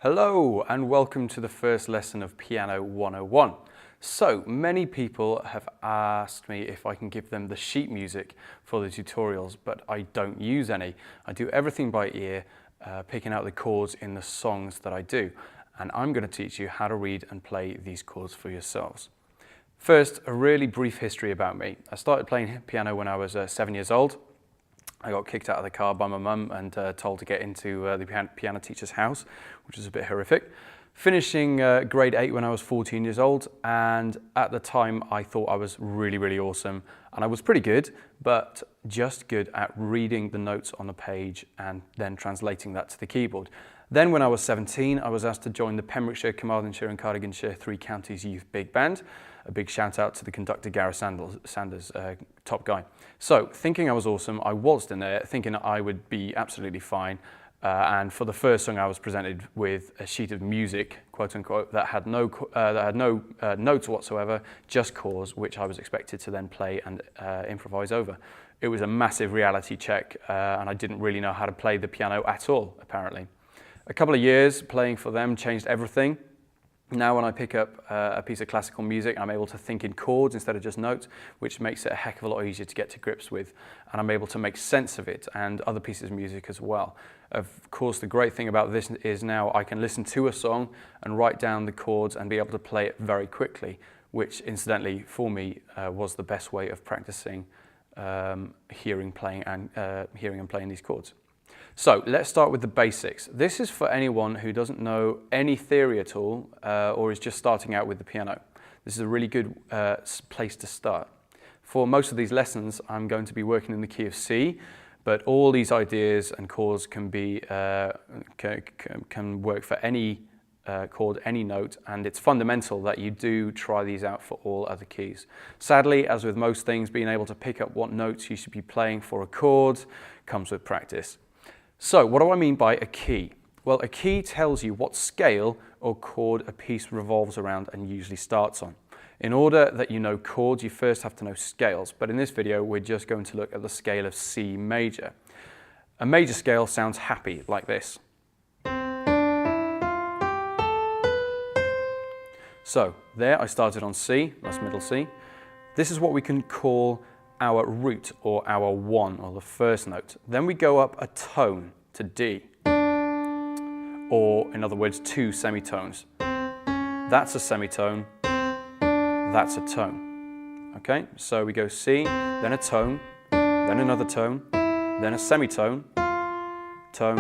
Hello and welcome to the first lesson of Piano 101. So many people have asked me if I can give them the sheet music for the tutorials, but I don't use any. I do everything by ear, picking out the chords in the songs that I do. And I'm going to teach you how to read and play these chords for yourselves. First, a really brief history about me. I started playing piano when I was 7 years old. I got kicked out of the car by my mum and told to get into the piano teacher's house, which was a bit horrific. Finishing grade 8 when I was 14 years old, and at the time I thought I was really awesome, and I was pretty good, but just good at reading the notes on the page and then translating that to the keyboard. Then when I was 17, I was asked to join the Pembrokeshire, Carmarthenshire and Cardiganshire Three Counties Youth Big Band. A big shout out to the conductor Gareth Sanders, top guy. So thinking I was awesome, I waltzed in there thinking I would be absolutely fine. And for the first song I was presented with a sheet of music, quote unquote, that had no notes whatsoever, just chords, which I was expected to then play and improvise over. It was a massive reality check and I didn't really know how to play the piano at all, apparently. A couple of years playing for them changed everything. Now when I pick up a piece of classical music, I'm able to think in chords instead of just notes, which makes it a heck of a lot easier to get to grips with. And I'm able to make sense of it and other pieces of music as well. Of course, the great thing about this is now I can listen to a song and write down the chords and be able to play it very quickly, which incidentally for me was the best way of practicing hearing and playing these chords. So let's start with the basics. This is for anyone who doesn't know any theory at all or is just starting out with the piano. This is a really good place to start. For most of these lessons, I'm going to be working in the key of C, but all these ideas and chords can work for any chord, any note, and it's fundamental that you do try these out for all other keys. Sadly, as with most things, being able to pick up what notes you should be playing for a chord comes with practice. So what do I mean by a key? Well, a key tells you what scale or chord a piece revolves around and usually starts on. In order that you know chords, you first have to know scales, but in this video we're just going to look at the scale of C major. A major scale sounds happy like this. So there I started on C, that's middle C. This is what we can call our root or our one or the first note. Then we go up a tone to D, or in other words 2 semitones. That's a semitone, that's a tone. Okay, so we go C, then a tone, then another tone, then a semitone, tone,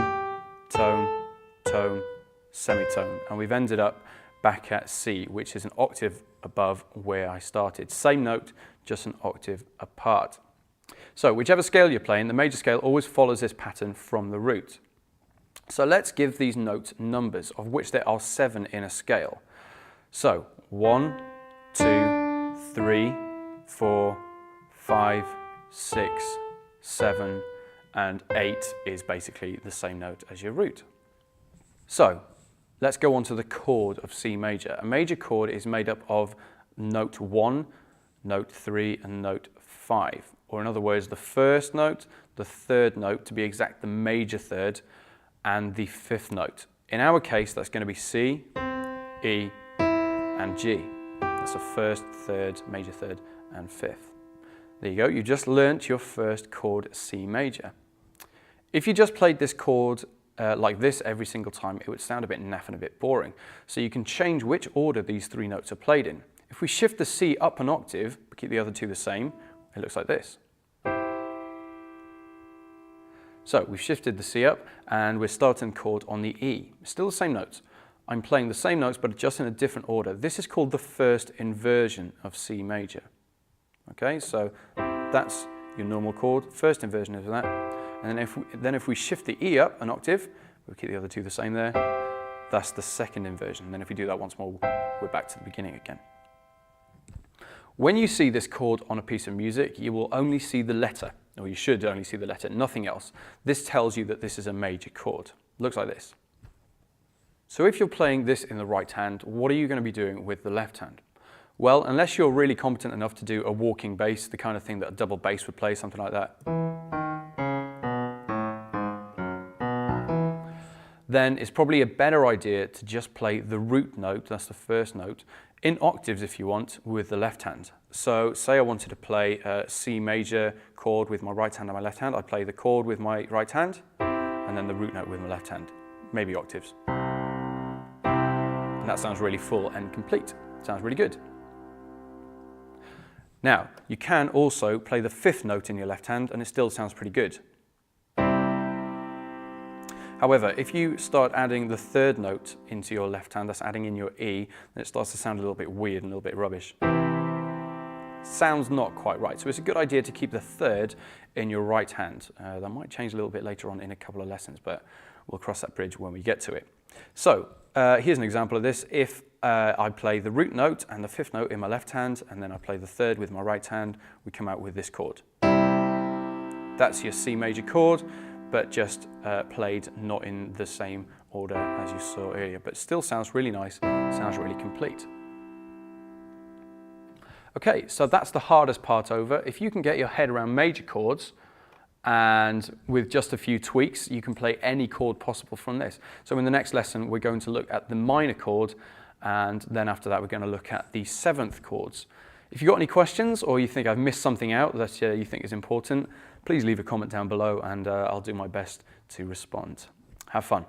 tone, tone, semitone, and we've ended up back at C, which is an octave above where I started. Same note, just an octave apart. So whichever scale you're playing, the major scale always follows this pattern from the root. So let's give these notes numbers, of which there are 7 in a scale. So 1, 2, 3, 4, 5, 6, 7, and 8 is basically the same note as your root. So let's go on to the chord of C major. A major chord is made up of note 1, note 3, and note 5. Or in other words, the first note, the third note, to be exact, the major third, and the 5th note. In our case, that's going to be C, E, and G. That's the first, third, major third, and 5th. There you go, you just learnt your first chord C major. If you just played this chord like this every single time, it would sound a bit naff and a bit boring. So you can change which order these 3 notes are played in. If we shift the C up an octave, but keep the other 2 the same, it looks like this. So we've shifted the C up and we're starting chord on the E. Still the same notes. I'm playing the same notes but just in a different order. This is called the first inversion of C major. Okay, so that's your normal chord, first inversion of that. And then if we shift the E up an octave, we'll keep the other 2 the same there, that's the second inversion. And then if we do that once more, we're back to the beginning again. When you see this chord on a piece of music, you will only see the letter, or you should only see the letter, nothing else. This tells you that this is a major chord. Looks like this. So if you're playing this in the right hand, what are you going to be doing with the left hand? Well, unless you're really competent enough to do a walking bass, the kind of thing that a double bass would play, something like that, then it's probably a better idea to just play the root note, that's the first note, in octaves if you want, with the left hand. So say I wanted to play a C major chord with my right hand and my left hand, I'd play the chord with my right hand and then the root note with my left hand, maybe octaves. And that sounds really full and complete. Sounds really good. Now, you can also play the fifth note in your left hand and it still sounds pretty good. However, if you start adding the third note into your left hand, that's adding in your E, then it starts to sound a little bit weird and a little bit rubbish. Sounds not quite right. So it's a good idea to keep the third in your right hand. That might change a little bit later on in a couple of lessons, but we'll cross that bridge when we get to it. So here's an example of this. If I play the root note and the fifth note in my left hand, and then I play the third with my right hand, we come out with this chord. That's your C major chord, but just played not in the same order as you saw earlier, but still sounds really nice, sounds really complete. Okay, so that's the hardest part over. If you can get your head around major chords, and with just a few tweaks, you can play any chord possible from this. So in the next lesson, we're going to look at the minor chord, and then after that, we're going to look at the seventh chords. If you've got any questions or you think I've missed something out that you think is important, please leave a comment down below and I'll do my best to respond. Have fun.